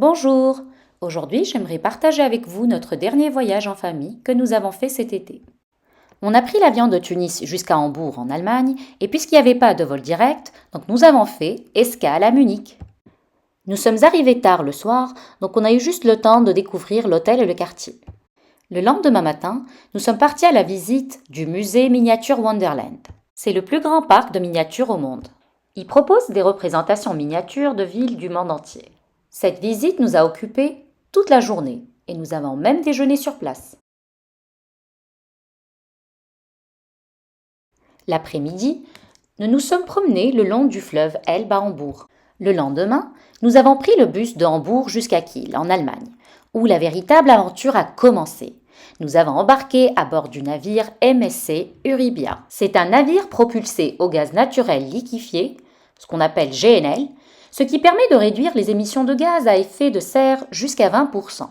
Bonjour! Aujourd'hui, j'aimerais partager avec vous notre dernier voyage en famille que nous avons fait cet été. On a pris l'avion de Tunis jusqu'à Hambourg en Allemagne et puisqu'il n'y avait pas de vol direct, donc nous avons fait escale à Munich. Nous sommes arrivés tard le soir, donc on a eu juste le temps de découvrir l'hôtel et le quartier. Le lendemain matin, nous sommes partis à la visite du musée Miniature Wonderland. C'est le plus grand parc de miniatures au monde. Il propose des représentations miniatures de villes du monde entier. Cette visite nous a occupés toute la journée et nous avons même déjeuné sur place. L'après-midi, nous nous sommes promenés le long du fleuve Elbe à Hambourg. Le lendemain, nous avons pris le bus de Hambourg jusqu'à Kiel, en Allemagne, où la véritable aventure a commencé. Nous avons embarqué à bord du navire MSC Uribia. C'est un navire propulsé au gaz naturel liquéfié, ce qu'on appelle GNL, ce qui permet de réduire les émissions de gaz à effet de serre jusqu'à 20%.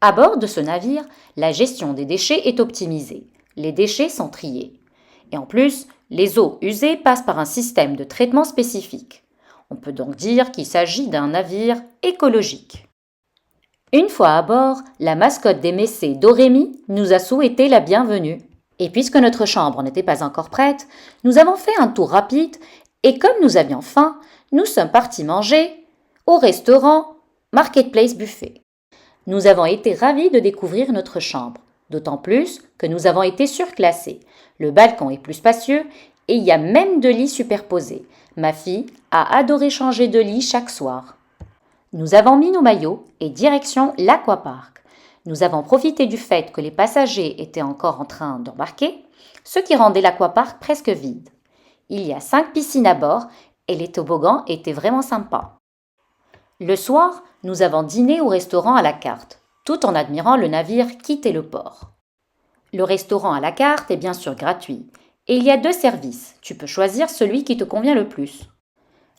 À bord de ce navire, la gestion des déchets est optimisée. Les déchets sont triés. Et en plus, les eaux usées passent par un système de traitement spécifique. On peut donc dire qu'il s'agit d'un navire écologique. Une fois à bord, la mascotte des Messés, Dorémy, nous a souhaité la bienvenue. Et puisque notre chambre n'était pas encore prête, nous avons fait un tour rapide et comme nous avions faim, nous sommes partis manger au restaurant Marketplace Buffet. Nous avons été ravis de découvrir notre chambre, d'autant plus que nous avons été surclassés. Le balcon est plus spacieux et il y a même 2 lits superposés. Ma fille a adoré changer de lit chaque soir. Nous avons mis nos maillots et direction l'Aquapark. Nous avons profité du fait que les passagers étaient encore en train d'embarquer, ce qui rendait l'Aquapark presque vide. Il y a 5 piscines à bord et les toboggans étaient vraiment sympas. Le soir, nous avons dîné au restaurant à la carte, tout en admirant le navire quitter le port. Le restaurant à la carte est bien sûr gratuit et il y a 2 services, tu peux choisir celui qui te convient le plus.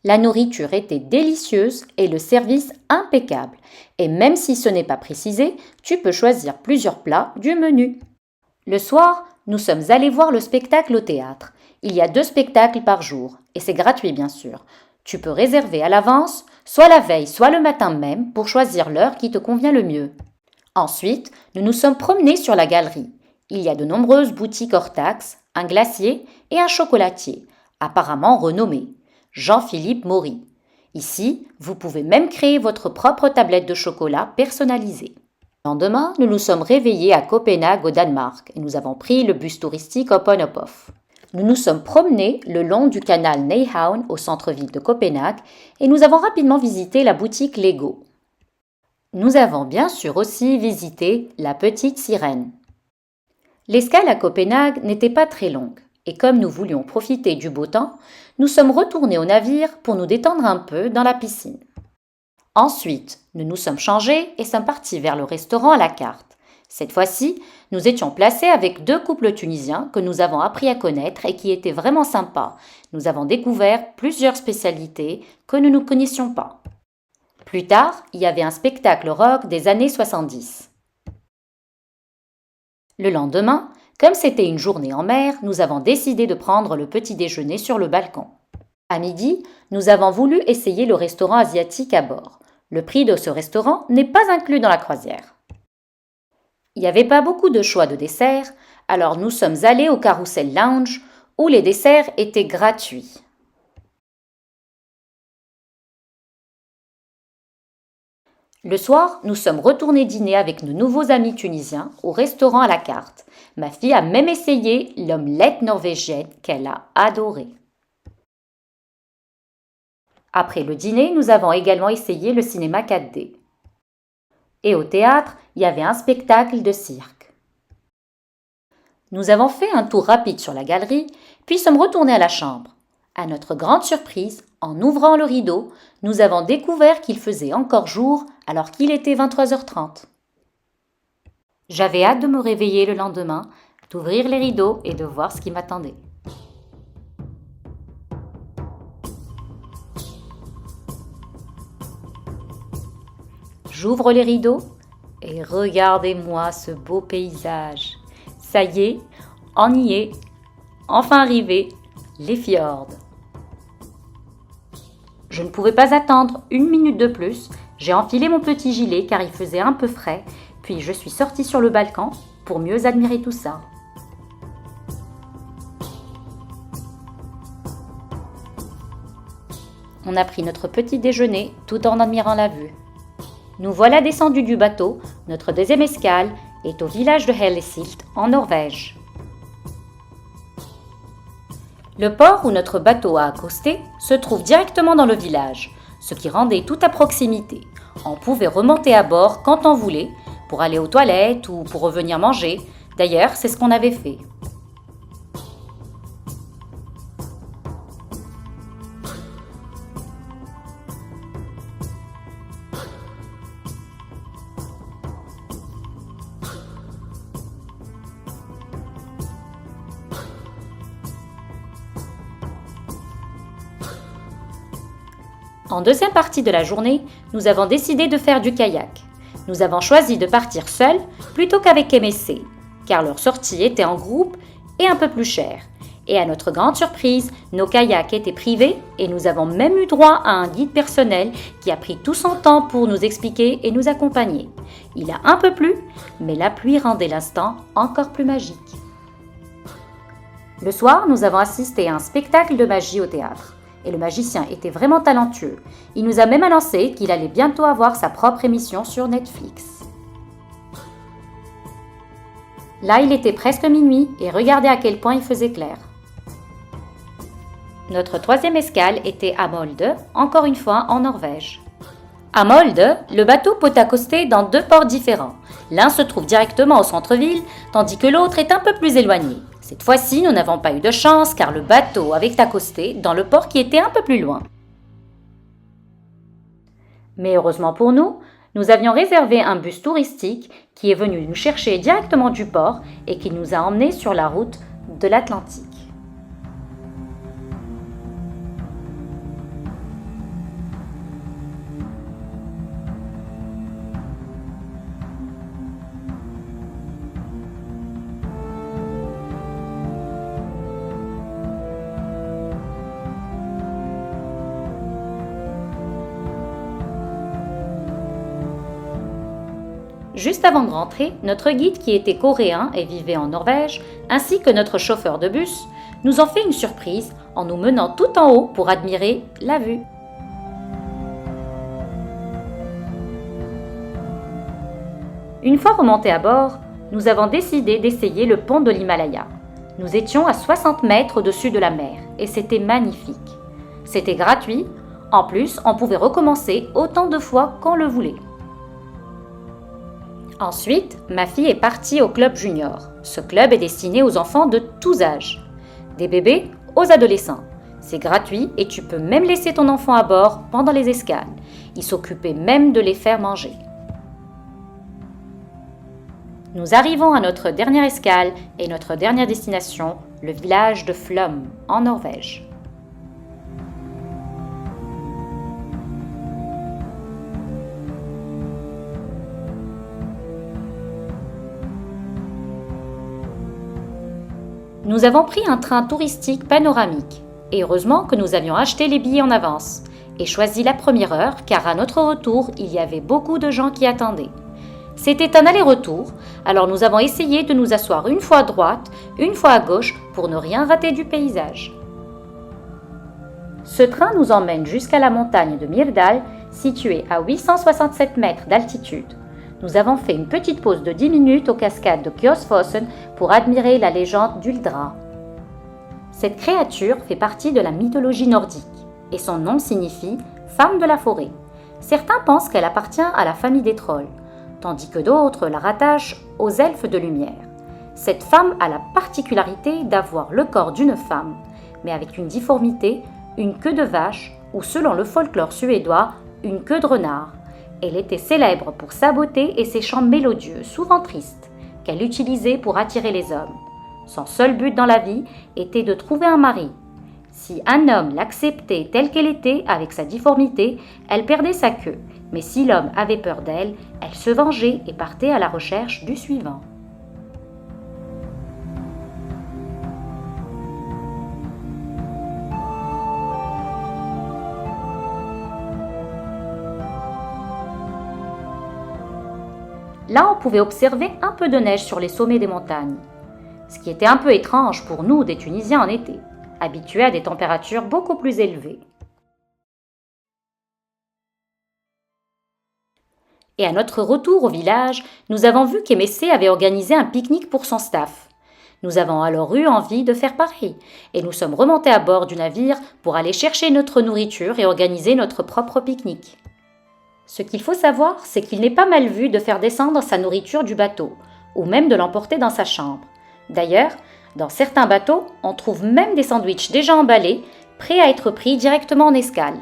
La nourriture était délicieuse et le service impeccable. Et même si ce n'est pas précisé, tu peux choisir plusieurs plats du menu. Le soir, nous sommes allés voir le spectacle au théâtre. Il y a 2 spectacles par jour et c'est gratuit bien sûr. Tu peux réserver à l'avance, soit la veille, soit le matin même pour choisir l'heure qui te convient le mieux. Ensuite, nous nous sommes promenés sur la galerie. Il y a de nombreuses boutiques hors taxes, un glacier et un chocolatier, apparemment renommé. Jean-Philippe Maury. Ici, vous pouvez même créer votre propre tablette de chocolat personnalisée. Le lendemain, nous nous sommes réveillés à Copenhague au Danemark et nous avons pris le bus touristique Hof. Nous nous sommes promenés le long du canal Nyhavn au centre-ville de Copenhague et nous avons rapidement visité la boutique Lego. Nous avons bien sûr aussi visité la petite sirène. L'escale à Copenhague n'était pas très longue. Et comme nous voulions profiter du beau temps, nous sommes retournés au navire pour nous détendre un peu dans la piscine. Ensuite, nous nous sommes changés et sommes partis vers le restaurant à la carte. Cette fois-ci, nous étions placés avec 2 couples tunisiens que nous avons appris à connaître et qui étaient vraiment sympas. Nous avons découvert plusieurs spécialités que nous ne connaissions pas. Plus tard, il y avait un spectacle rock des années 70. Le lendemain, comme c'était une journée en mer, nous avons décidé de prendre le petit déjeuner sur le balcon. À midi, nous avons voulu essayer le restaurant asiatique à bord. Le prix de ce restaurant n'est pas inclus dans la croisière. Il n'y avait pas beaucoup de choix de desserts, alors nous sommes allés au Carousel Lounge où les desserts étaient gratuits. Le soir, nous sommes retournés dîner avec nos nouveaux amis tunisiens au restaurant à la carte. Ma fille a même essayé l'omelette norvégienne qu'elle a adorée. Après le dîner, nous avons également essayé le cinéma 4D. Et au théâtre, il y avait un spectacle de cirque. Nous avons fait un tour rapide sur la galerie, puis sommes retournés à la chambre. À notre grande surprise, en ouvrant le rideau, nous avons découvert qu'il faisait encore jour alors qu'il était 23h30. J'avais hâte de me réveiller le lendemain, d'ouvrir les rideaux et de voir ce qui m'attendait. J'ouvre les rideaux et regardez-moi ce beau paysage. Ça y est, on y est, enfin arrivé, les fjords. Je ne pouvais pas attendre une minute de plus, j'ai enfilé mon petit gilet car il faisait un peu frais, puis je suis sortie sur le balcon pour mieux admirer tout ça. On a pris notre petit déjeuner tout en admirant la vue. Nous voilà descendus du bateau, notre deuxième escale est au village de Hellesylt en Norvège. Le port où notre bateau a accosté se trouve directement dans le village, ce qui rendait tout à proximité. On pouvait remonter à bord quand on voulait, pour aller aux toilettes ou pour revenir manger. D'ailleurs, c'est ce qu'on avait fait. En deuxième partie de la journée, nous avons décidé de faire du kayak. Nous avons choisi de partir seuls plutôt qu'avec MSC, car leur sortie était en groupe et un peu plus chère. Et à notre grande surprise, nos kayaks étaient privés et nous avons même eu droit à un guide personnel qui a pris tout son temps pour nous expliquer et nous accompagner. Il a un peu plu, mais la pluie rendait l'instant encore plus magique. Le soir, nous avons assisté à un spectacle de magie au théâtre. Et le magicien était vraiment talentueux. Il nous a même annoncé qu'il allait bientôt avoir sa propre émission sur Netflix. Là, il était presque minuit et regardez à quel point il faisait clair. Notre troisième escale était à Molde, encore une fois en Norvège. À Molde, le bateau peut accoster dans deux ports différents. L'un se trouve directement au centre-ville, tandis que l'autre est un peu plus éloigné. Cette fois-ci, nous n'avons pas eu de chance car le bateau avait accosté dans le port qui était un peu plus loin. Mais heureusement pour nous, nous avions réservé un bus touristique qui est venu nous chercher directement du port et qui nous a emmenés sur la route de l'Atlantique. Juste avant de rentrer, notre guide qui était coréen et vivait en Norvège, ainsi que notre chauffeur de bus, nous ont fait une surprise en nous menant tout en haut pour admirer la vue. Une fois remontés à bord, nous avons décidé d'essayer le pont de l'Himalaya. Nous étions à 60 mètres au-dessus de la mer et c'était magnifique. C'était gratuit, en plus on pouvait recommencer autant de fois qu'on le voulait. Ensuite, ma fille est partie au club junior. Ce club est destiné aux enfants de tous âges, des bébés aux adolescents. C'est gratuit et tu peux même laisser ton enfant à bord pendant les escales. Il s'occupait même de les faire manger. Nous arrivons à notre dernière escale et notre dernière destination, le village de Flåm, en Norvège. Nous avons pris un train touristique panoramique et heureusement que nous avions acheté les billets en avance et choisi la première heure car à notre retour, il y avait beaucoup de gens qui attendaient. C'était un aller-retour, alors nous avons essayé de nous asseoir une fois à droite, une fois à gauche pour ne rien rater du paysage. Ce train nous emmène jusqu'à la montagne de Myrdal, située à 867 mètres d'altitude. Nous avons fait une petite pause de 10 minutes aux cascades de Kjosfossen pour admirer la légende d'Uldra. Cette créature fait partie de la mythologie nordique et son nom signifie « femme de la forêt ». Certains pensent qu'elle appartient à la famille des trolls, tandis que d'autres la rattachent aux elfes de lumière. Cette femme a la particularité d'avoir le corps d'une femme, mais avec une difformité, une queue de vache ou selon le folklore suédois, une queue de renard. Elle était célèbre pour sa beauté et ses chants mélodieux, souvent tristes, qu'elle utilisait pour attirer les hommes. Son seul but dans la vie était de trouver un mari. Si un homme l'acceptait telle qu'elle était, avec sa difformité, elle perdait sa queue. Mais si l'homme avait peur d'elle, elle se vengeait et partait à la recherche du suivant. Là, on pouvait observer un peu de neige sur les sommets des montagnes. Ce qui était un peu étrange pour nous, des Tunisiens en été, habitués à des températures beaucoup plus élevées. Et à notre retour au village, nous avons vu qu'Emessé avait organisé un pique-nique pour son staff. Nous avons alors eu envie de faire pareil, et nous sommes remontés à bord du navire pour aller chercher notre nourriture et organiser notre propre pique-nique. Ce qu'il faut savoir, c'est qu'il n'est pas mal vu de faire descendre sa nourriture du bateau, ou même de l'emporter dans sa chambre. D'ailleurs, dans certains bateaux, on trouve même des sandwichs déjà emballés, prêts à être pris directement en escale.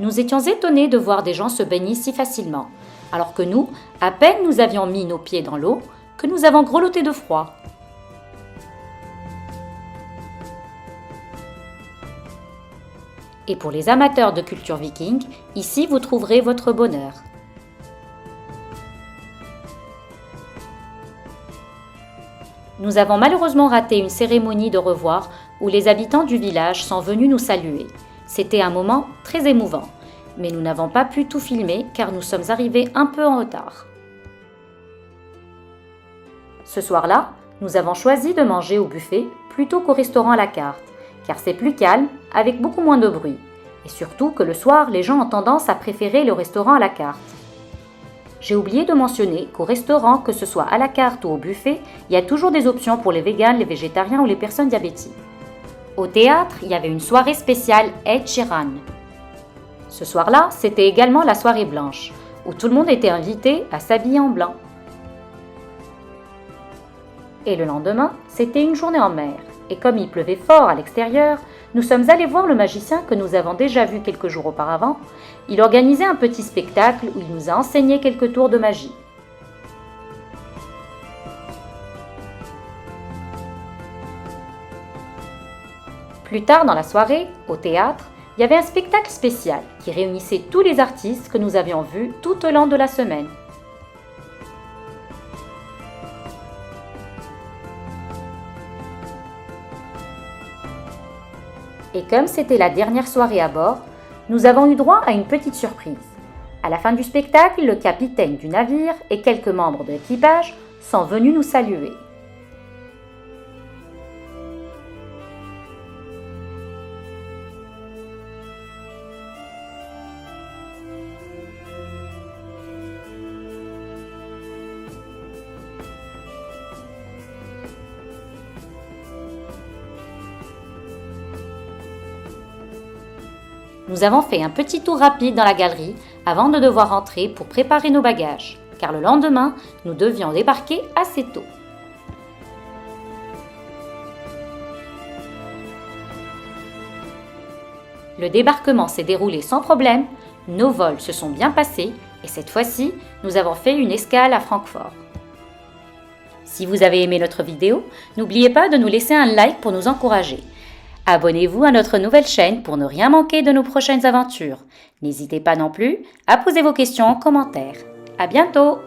Nous étions étonnés de voir des gens se baigner si facilement, alors que nous, à peine nous avions mis nos pieds dans l'eau, que nous avons grelotté de froid. Et pour les amateurs de culture viking, ici vous trouverez votre bonheur. Nous avons malheureusement raté une cérémonie de revoir où les habitants du village sont venus nous saluer. C'était un moment très émouvant, mais nous n'avons pas pu tout filmer car nous sommes arrivés un peu en retard. Ce soir-là, nous avons choisi de manger au buffet plutôt qu'au restaurant à la carte, car c'est plus calme, avec beaucoup moins de bruit. Et surtout que le soir, les gens ont tendance à préférer le restaurant à la carte. J'ai oublié de mentionner qu'au restaurant, que ce soit à la carte ou au buffet, il y a toujours des options pour les véganes, les végétariens ou les personnes diabétiques. Au théâtre, il y avait une soirée spéciale Ed Sheeran. Ce soir-là, c'était également la soirée blanche, où tout le monde était invité à s'habiller en blanc. Et le lendemain, c'était une journée en mer, et comme il pleuvait fort à l'extérieur, nous sommes allés voir le magicien que nous avons déjà vu quelques jours auparavant. Il organisait un petit spectacle où il nous a enseigné quelques tours de magie. Plus tard dans la soirée, au théâtre, il y avait un spectacle spécial qui réunissait tous les artistes que nous avions vus tout au long de la semaine. Et comme c'était la dernière soirée à bord, nous avons eu droit à une petite surprise. À la fin du spectacle, le capitaine du navire et quelques membres de l'équipage sont venus nous saluer. Nous avons fait un petit tour rapide dans la galerie avant de devoir entrer pour préparer nos bagages, car le lendemain, nous devions débarquer assez tôt. Le débarquement s'est déroulé sans problème, nos vols se sont bien passés et cette fois-ci, nous avons fait une escale à Francfort. Si vous avez aimé notre vidéo, n'oubliez pas de nous laisser un like pour nous encourager. Abonnez-vous à notre nouvelle chaîne pour ne rien manquer de nos prochaines aventures. N'hésitez pas non plus à poser vos questions en commentaire. À bientôt!